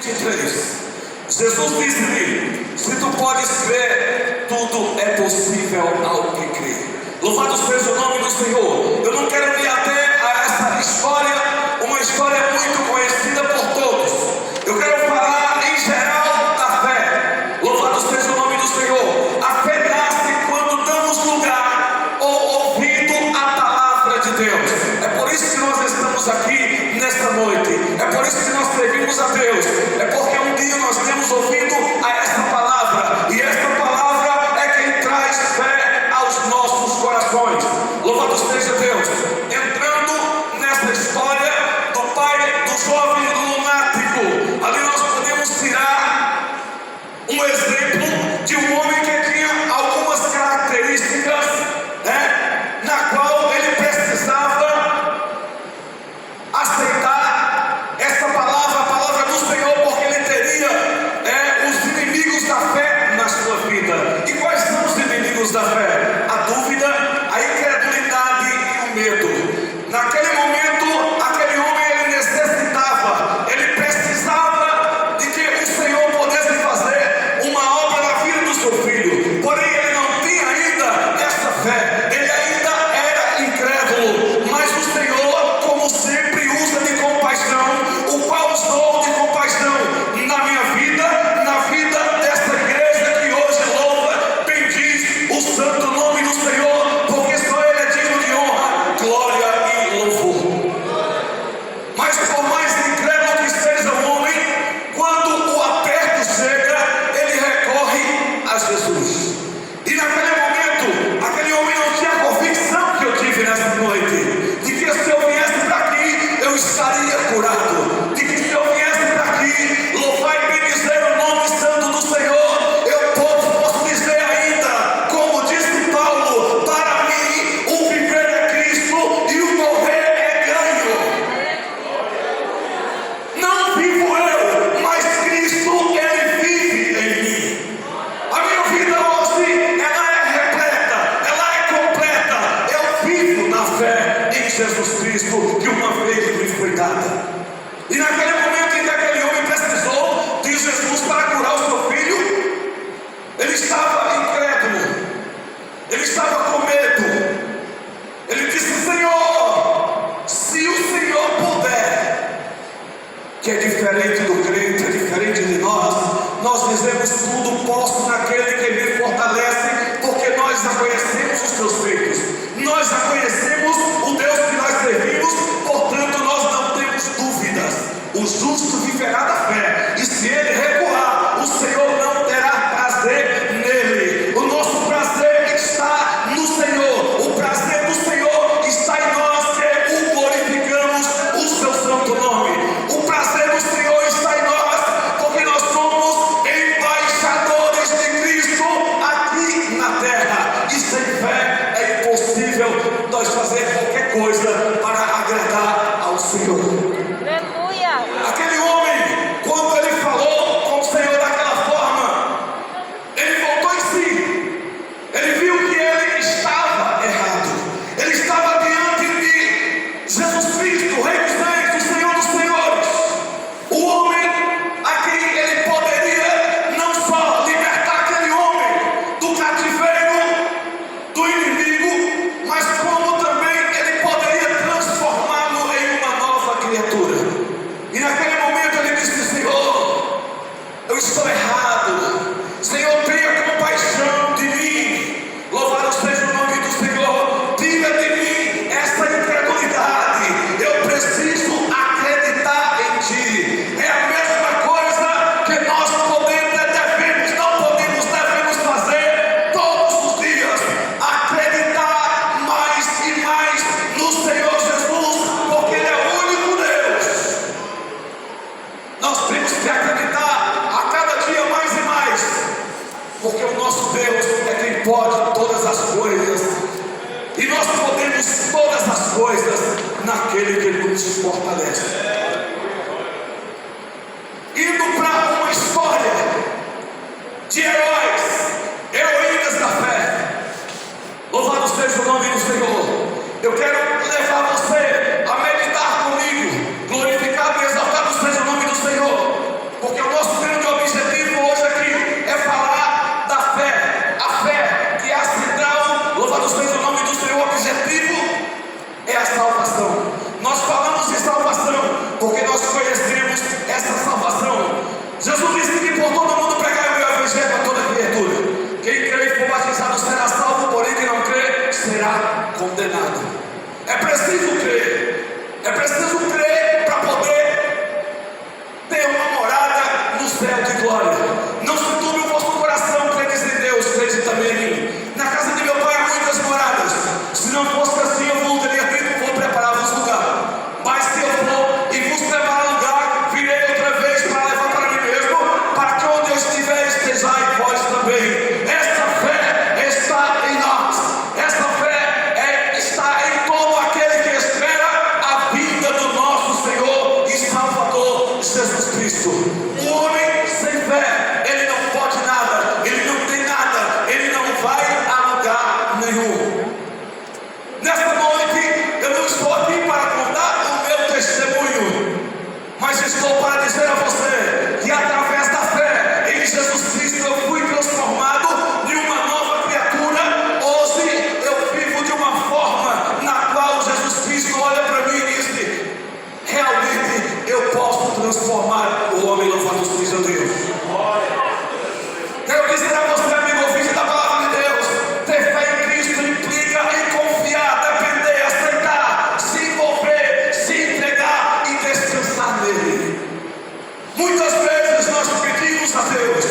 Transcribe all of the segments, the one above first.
23. Jesus disse-lhe: se tu podes crer, tudo é possível ao que crê. Louvado seja o nome do Senhor. Eu não quero me ater a essa história, uma história muito conhecida por todos. Eu quero falar em geral da fé. Louvado seja o nome do Senhor. A fé nasce quando damos lugar ou ouvido à palavra de Deus. É por isso que nós estamos aqui nesta noite. É por isso que nós servimos a Deus. É porque um dia nós temos ouvido a esta palavra, e esta palavra é quem traz fé aos nossos corações. Louvado seja Deus. Entrando nessa história do pai do jovem lunático, ali nós podemos tirar um exemplo de um homem que tinha algumas características, na qual ele precisava aceitar essa palavra, a palavra do Senhor, porque ele teria os inimigos da fé na sua vida. E quais são os inimigos da fé? A dúvida, a incredulidade e o medo. Naquele momento, aquele homem, ele necessitava, ele precisava de que o Senhor pudesse fazer uma obra na vida do seu filho. Porém, ele não tinha ainda essa fé, ele ainda era incrédulo. Mas o Senhor, como sempre, usa de compaixão, o qual usou de compaixão na minha vida, na vida desta igreja que hoje louva, bendiz o santo nome do Senhor, porque só Ele é digno de honra, glória e louvor. Mas por mais incrédulo que seja o homem, quando o aperto chega, ele recorre a Jesus. E naquele momento, aquele homem não tinha a convicção que eu tive nessa noite, de que se eu viesse para aqui, eu estaria curado, de que se eu viesse para aqui, louvar e bendizer o nome santo do Senhor, eu posso dizer ainda, como disse Paulo: para mim o viver é Cristo e o morrer é ganho. Não vivo eu, mas Cristo, Ele vive em mim. A minha vida hoje, ela é repleta, ela é completa. Eu vivo na fé em Jesus Cristo, que uma vez me foi dada. E naquele momento em que aquele homem precisou de Jesus para curar o seu filho, ele estava incrédulo, ele estava com medo. Ele disse: Senhor, se o Senhor puder, que é diferente do crente, é diferente de nós dizemos: tudo posso naquele que me fortalece, porque nós já conhecemos os seus feitos, nós já conhecemos o Deus que nós servimos, portanto nós não temos dúvidas. O justo viverá da fé, e se ele recuar, o Senhor não terá prazer nele. O nosso prazer está no Senhor, o prazer do Senhor está em nós que o glorificamos, o seu santo nome. O prazer do Senhor está em nós, porque nós somos embaixadores de Cristo aqui na terra. E sem fé é impossível nós fazer qualquer coisa para agradar ao Senhor. Aquele homem, quando ele falou com o Senhor daquela forma, ele voltou em si. Ele viu que ele estava errado. Ele estava diante de Jesus Cristo, o Rei dos Reis, o Senhor dos Senhores, o homem a quem ele poderia não só libertar aquele homem do cativeiro do inimigo, mas como também ele poderia transformá-lo em uma nova criatura. E naquele momento ele disse: Senhor, eu estou errado. Senhor, tenha compaixão de mim. Louvado seja o nome do Senhor. Tira de mim essa incredulidade. Eu preciso acreditar em Ti. É a mesma coisa que nós devemos fazer todos os dias. Acreditar mais e mais no Senhor Jesus, porque Ele é o único Deus. Nós temos que acreditar a cada dia mais e mais, porque o nosso Deus é quem pode todas as coisas, e nós podemos todas as coisas naquele que nos fortalece. Indo para uma história de heróis, heroínas da fé. Louvado seja o nome do Senhor. Eu quero levar você a meditar comigo, glorificado e exaltado seja o nome do Senhor, porque céu de glória. Não se turbe o vosso coração, credes em Deus, crede também em mim. Na casa de meu pai há muitas moradas. Se não fosse assim, eu vou teria dito, vou preparar-vos lugar. Mas se eu for e vos preparar lugar, virei outra vez para levar para mim mesmo, para que onde eu estiver, estejais vós também. Esta fé está em nós. Esta fé está em todo aquele que espera a vinda do nosso Senhor e Salvador Jesus Cristo. O homem sem fé, ele não pode nada, ele não tem nada, ele não vai a lugar nenhum. Nesta noite, eu não estou aqui para contar o meu testemunho, mas estou para dizer a você que através da fé em Jesus Cristo eu fui transformado em uma nova criatura. Hoje eu vivo de uma forma na qual Jesus Cristo olha para mim e diz: realmente eu posso transformar o homem. Louvado seja Deus. Quero dizer a você, amigo ouvinte da palavra de Deus, ter fé em Cristo implica em confiar, depender, aceitar, se envolver, se entregar e descansar nele. Muitas vezes nós pedimos a Deus,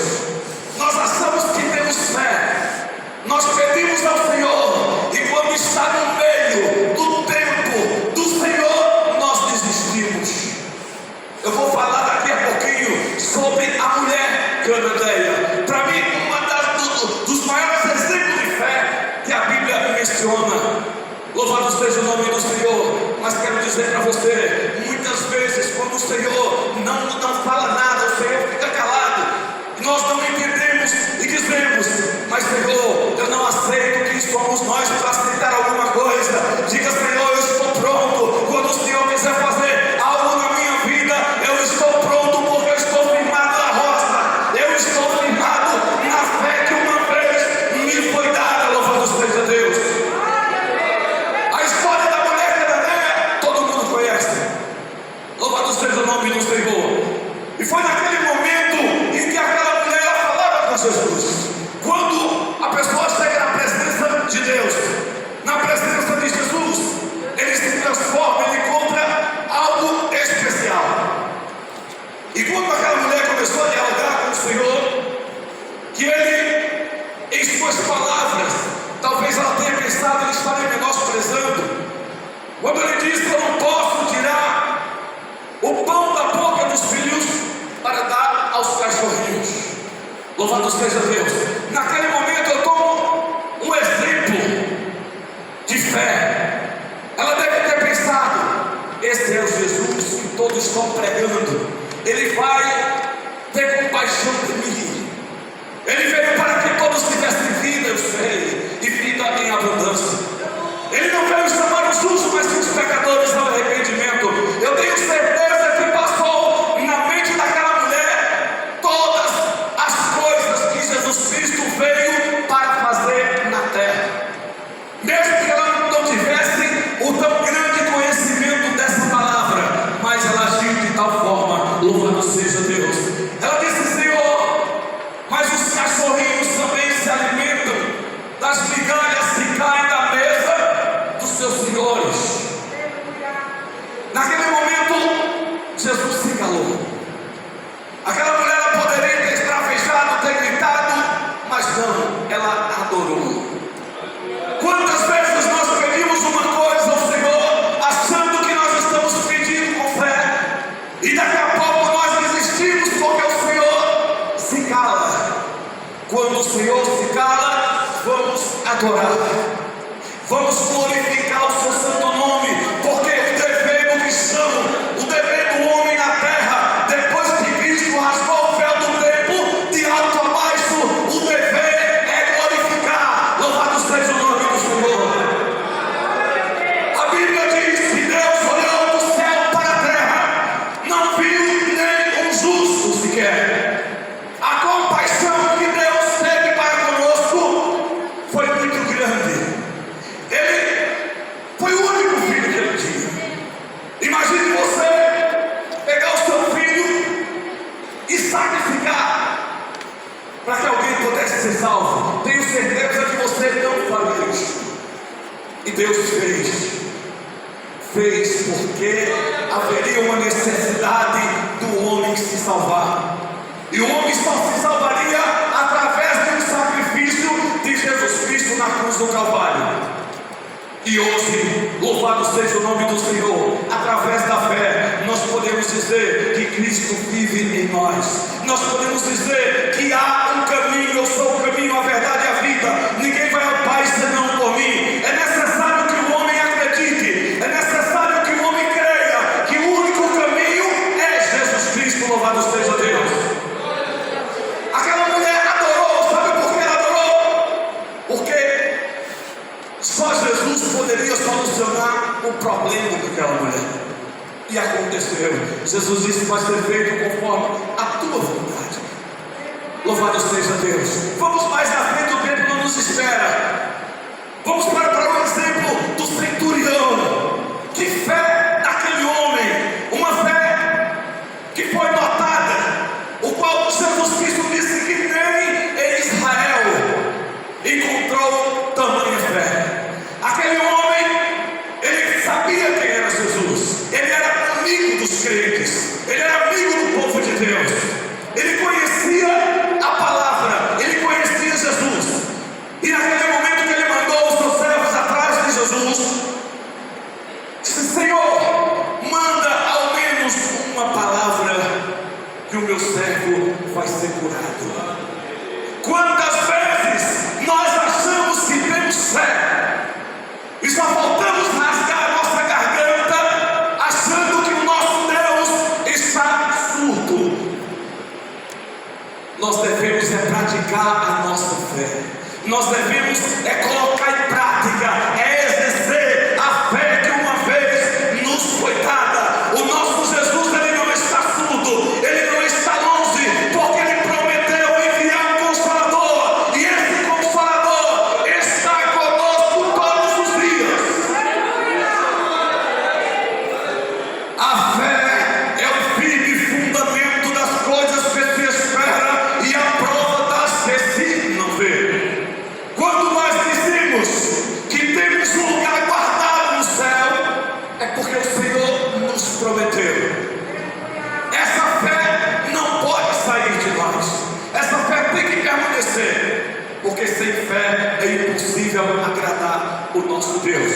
nós achamos que temos fé, nós pedimos ao Senhor, e quando está no meio do tempo do Senhor, nós desistimos. Eu vou falar daqui a pouquinho sobre a mulher cananeia. Para mim, dos maiores exemplos de fé que a Bíblia menciona. Louvado seja o nome do Senhor. Mas quero dizer para você, muitas vezes quando o Senhor não fala nada, o Senhor fica calado, nós não entendemos e dizemos: mas Senhor, eu não aceito que somos nós para aceitar alguma coisa. Diga: Senhor, eu estou pronto. Quando o Senhor quiser fazer algo na minha vida, eu estou pronto, porque eu estou firmado na rocha, eu estou firmado na fé que uma vez me foi dada. Louvado seja Deus. A história da mulher cananeia todo mundo conhece. Louvado seja o nome do Senhor. E foi naquele momento em que aquela mulher falava com Jesus. Quando a pessoa chega na presença de Deus, na presença de Jesus, ele se transforma, ele encontra algo especial. E quando aquela mulher começou a dialogar com o Senhor, que ele, em suas palavras, talvez ela tenha pensado, ele estaria menosprezando, quando ele disse: eu não posso tirar o pão da boca dos filhos para dar aos cachorrinhos. Louvado seja Deus. Naquele momento eu tomo um exemplo de fé. Ela deve ter pensado: esse é o Jesus que todos estão pregando, ele vai ter compaixão de mim, ele veio para que todos tivessem vida, eu sei, e vida em abundância. Ele não veio chamar os justos, mas os pecadores ao arrependimento. Eu tenho certeza que passou na mente daquela mulher todas as coisas que Jesus Cristo veio para fazer na terra. Mesmo que ela não tivesse o tão grande conhecimento dessa palavra, mas ela agiu de tal forma. Louvado seja Deus. Ela disse: Senhor, mas os cachorrinhos também se alimentam das migalhas que caem da mesa dos seus senhores. Naquele momento, Jesus se calou. Aquela mulher, ela poderia ter esbravejado, ter gritado, mas não, ela adorou. Quantas vezes nós pedimos uma coisa ao Senhor, achando que nós estamos pedindo com fé, e daqui a pouco nós desistimos porque o Senhor se cala. Quando o Senhor se cala, vamos adorar, vamos glorificar o seu santo nome, porque o dever do cristão, o dever do homem na terra, depois que Cristo rasgou o véu do templo, de alto a baixo, o dever é glorificar. Louvado seja o nome do Senhor. A Bíblia diz que Deus olhou do céu para a terra, não viu nem um justo sequer. A compaixão que Deus teve para conosco foi muito grande. Ele foi o único filho que ele tinha. Imagine você pegar o seu filho e sacrificar para que alguém pudesse ser salvo. Tenho certeza que você não faria isso. E Deus fez porque haveria uma necessidade do homem se salvar. E o homem só se salvaria através do sacrifício de Jesus Cristo na cruz do Calvário. E hoje, louvado seja o nome do Senhor, através da fé, nós podemos dizer que Cristo vive em nós. Nós podemos dizer que há um caminho, eu sou o caminho, a verdade e a vida. Ninguém vai ao Pai senão por mim. É necessário que o homem acredite, é necessário que o homem creia que o único caminho é Jesus Cristo, louvado seja Deus. Aquela mulher adorou, sabe por que ela adorou? Porque só Jesus poderia solucionar o problema daquela mulher. E aconteceu. Jesus disse: vai ser feito conforme a tua vontade. Louvado seja Deus. Vamos mais na frente, o tempo não nos espera. Vamos para o exemplo do centurião. Que fé daquele homem. Uma fé que foi notada, o qual Jesus Cristo disse que nem em Israel encontrou tamanha fé. Aquele homem, ele sabia quem era Jesus. Ele era amigo dos crentes. Ele era amigo do povo de Deus. Ele conhecia a palavra. Ele conhecia Jesus. E naquele momento que ele mandou os seus servos atrás de Jesus, disse: Senhor, manda ao menos uma palavra, que o meu servo vai ser curado. Quantas vezes nós achamos que temos fé e só faltamos rasgar a nossa garganta, achando que o nosso Deus está surdo. Nós devemos praticar a nossa fé. Nós devemos colocar em prática, exercer a fé que uma vez nos foi dada. O nosso Jesus, ele não está surdo, ele não está longe, porque ele prometeu enviar um Consolador, e esse Consolador está conosco todos os dias. A fé é o firme fundamento das coisas que se espera e a prova das que se não vê. Quando nós dizemos que temos um lugar guardado no céu, é porque o Senhor nos prometeu. Essa fé não pode sair de nós. Essa fé tem que permanecer, porque sem fé é impossível agradar o nosso Deus.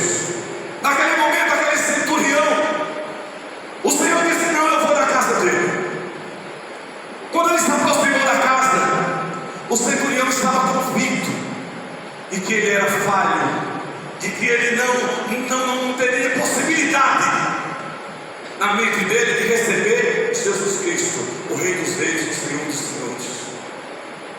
Naquele momento, aquele centurião, o Senhor disse: não, eu vou na casa dele. Quando ele se aproximou da casa, o centurião estava convicto de que ele era falho, de que ele não teria possibilidade na mente dele de receber Jesus Cristo, o Rei dos Reis, o Senhor dos Senhores.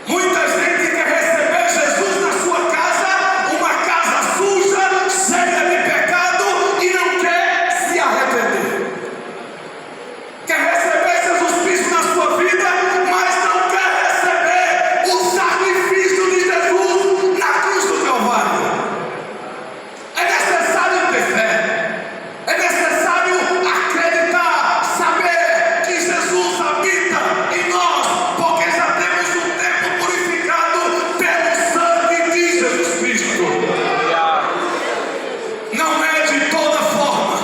Muita gente quer receber Jesus na sua casa, uma casa suja, cheia de pecado, e não quer se arrepender. Quer receber Jesus Cristo na sua vida, mas não quer receber o sacrifício de Jesus na cruz do Calvário. É necessário ter fé. É necessário acreditar, saber que Jesus habita em nós, porque já temos um tempo purificado pelo sangue de Jesus Cristo. Não é de toda forma,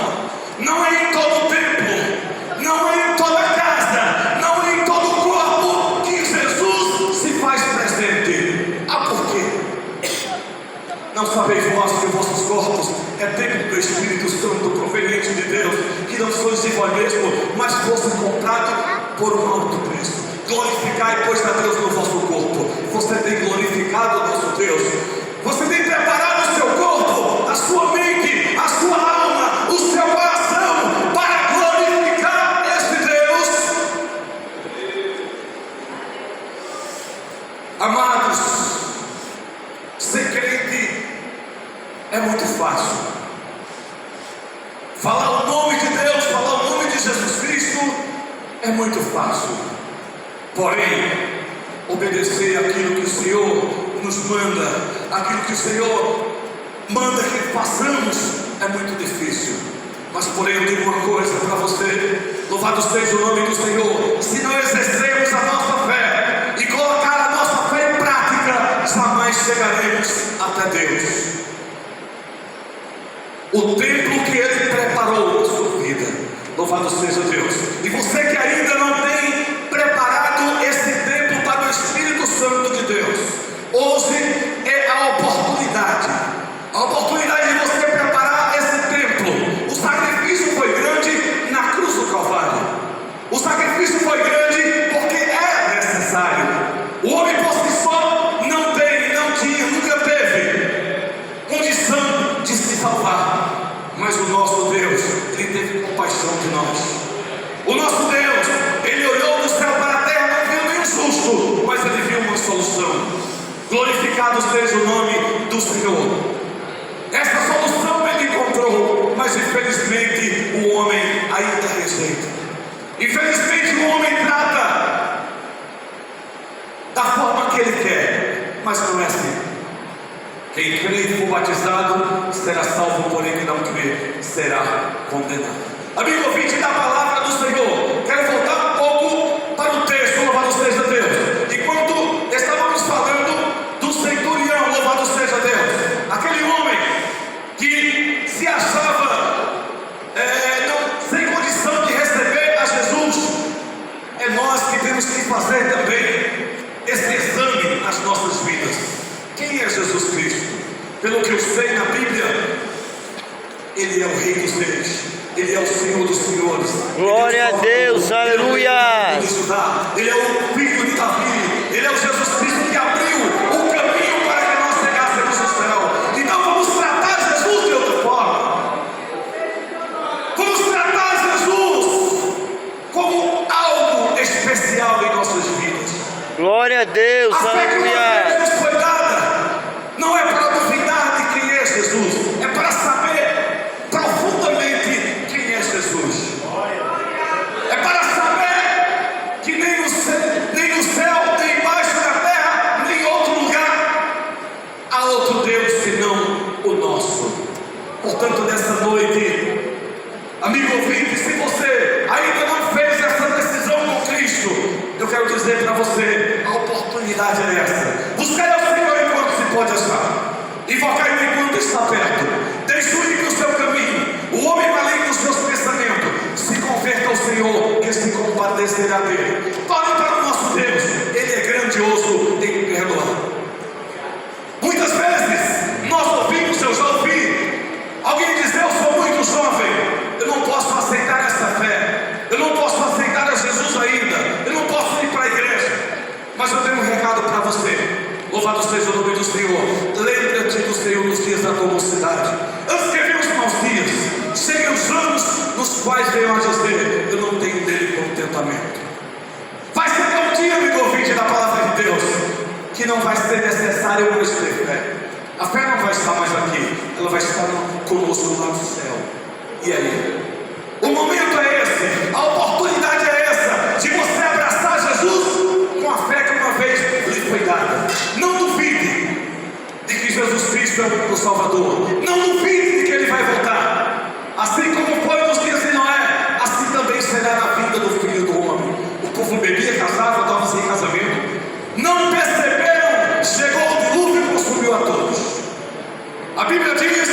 não é em todo tempo, não é em toda casa, não é em todo corpo que Jesus se faz presente. Ah, por quê? Não sabeis vós que vossos corpos é templo do Espírito Santo proveniente de Deus, que não sois de vós mesmo, mas fosse comprado por um alto preço. Glorificai, pois, a Deus no vosso corpo. Você tem glorificado o nosso Deus. Você tem preparado o seu corpo, a sua mente, a sua alma, o seu coração para glorificar este Deus. Amados, ser crente é muito fácil. Falar o nome de Deus, falar o nome de Jesus Cristo é muito fácil. Porém, obedecer aquilo que o Senhor nos manda, aquilo que o Senhor manda que façamos, é muito difícil. Mas porém eu digo uma coisa para você: louvado seja o nome do Senhor. Se não exercermos a nossa fé e colocar a nossa fé em prática, jamais chegaremos até Deus. O templo que Ele preparou na sua vida, louvado seja Deus. E você que ainda não tem preparado esse Glorificado seja o nome do Senhor. Essa solução ele encontrou, mas infelizmente o homem ainda rejeita. Infelizmente o homem trata da forma que ele quer, mas não é assim. Quem crê e for batizado será salvo, porém quem não crê será condenado. Amigo ouvinte da palavra do Senhor, quero voltar um pouco para o texto, louvado seja Deus. Enquanto estávamos falando do centurião, louvado seja Deus, aquele homem que se achava sem condição de receber a Jesus, é nós que temos que fazer também esse exame nas nossas vidas. Quem é Jesus Cristo? Pelo que eu sei na Bíblia, Ele é o Rei dos Reis, Ele é o Senhor dos Senhores. Glória a Deus, aleluia. Ele é o Filho de Davi, Ele é o Jesus Cristo que abriu o caminho para que nós chegássemos ao céu. Então vamos tratar Jesus de outra forma. Vamos tratar Jesus como algo especial em nossas vidas. Glória a Deus, A fé que aleluia. nos foi dada não é para duvidar de quem é Jesus, é para saber profundamente quem é Jesus. É para saber que nem no céu, nem embaixo da terra, nem em outro lugar há outro Deus senão o nosso. Portanto, nessa noite, amigo ouvinte, se você ainda não fez essa decisão com Cristo, eu quero dizer para você, a oportunidade é essa. Buscar ao Senhor enquanto se pode achar, invocar Ele enquanto está perto. Deixe o seu caminho, o homem maligno dos seus pensamentos, se converta ao Senhor, que se compadecerá dele. Olhe para o nosso Deus, Ele é grandioso em perdoar. Muitas vezes nós ouvimos, eu já ouvi alguém dizer: eu sou muito jovem, eu não posso aceitar essa fé, eu não posso aceitar a Jesus ainda, eu não posso ir para a igreja. Mas eu tenho um recado para você. Louvado seja o nome do Senhor. Lembra-te do Senhor nos dias da tua mocidade, antes que venham os maus dias, cheguem os anos nos quais venham a dizer: eu não tenho dele contentamento. Vai chegar um dia, amigo ouvinte da palavra de Deus, que não vai ser necessário mais ter fé. A fé não vai estar mais aqui, ela vai estar conosco lá no céu. E aí? O momento é esse, a oportunidade é essa, de você abraçar Jesus com a fé que uma vez lhe foi dada. Não duvide de que Jesus Cristo é o único Salvador. Não duvide de que Ele vai voltar. Assim como foi nos dias de Noé, assim também será na vida do Filho do Homem. O povo bebia, casava, estava sem casamento. Não perceberam, chegou o dilúvio e consumiu a todos. A Bíblia diz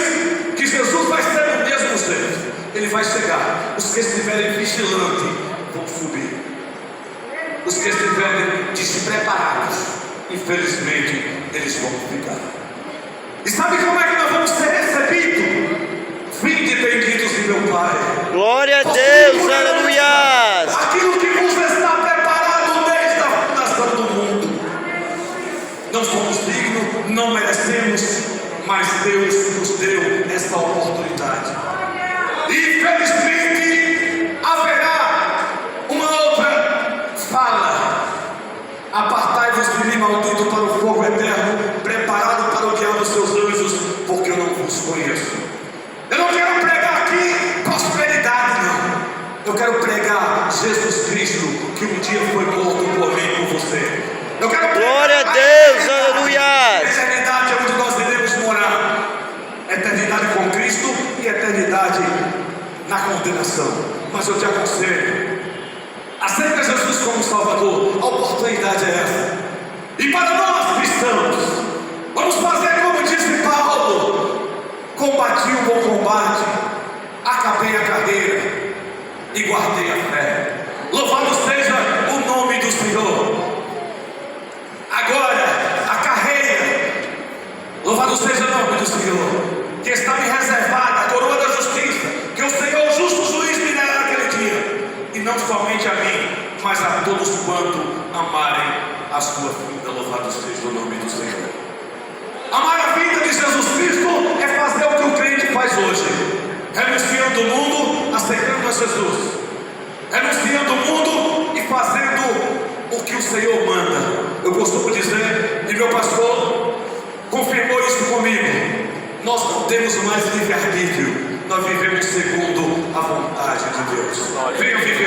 que Jesus vai ser o mesmo jeito. Ele vai chegar. Os que estiverem vigilantes vão subir. Os que estiverem despreparados, infelizmente, eles vão ficar. E sabe como é que nós vamos ser recebidos? Vinde benditos de meu Pai. Glória a Deus, aleluia. Aquilo que vos está preparado desde a fundação do mundo. Não somos dignos, não merecemos, mas Deus nos deu essa oportunidade. E infelizmente haverá uma outra fala: apartai-vos de mim, maldito, para o fogo eterno, preparado para o diabo e seus anjos, porque eu não vos conheço. Eu não quero pregar aqui prosperidade, não. Eu quero pregar Jesus Cristo, que um dia foi morto por mim e por você. Eu quero pregar Glória a Deus, aleluia. eternidade é onde nós devemos morar. Eternidade com Cristo e eternidade na condenação. Mas eu te aconselho: aceita Jesus como Salvador. A oportunidade é essa. E para nós cristãos, vamos fazer como disse Paulo: combati o bom combate, acabei a carreira e guardei a fé. Louvado seja o nome do Senhor. Agora a carreira, louvado seja o nome do Senhor, que está me reservada a coroa da justiça, que o Senhor, o justo juiz, me dará naquele dia. E não somente a mim, mas a todos quanto amarem a sua vida. Louvado seja o nome do Senhor. Amar a vida de Jesus Cristo é fazer o que o crente faz hoje, renunciando o mundo, aceitando a Jesus, renunciando o mundo e fazendo o que o Senhor manda. Eu costumo dizer, e meu pastor confirmou isso comigo: nós não temos mais livre-arbítrio, nós vivemos segundo a vontade de Deus. Venham viver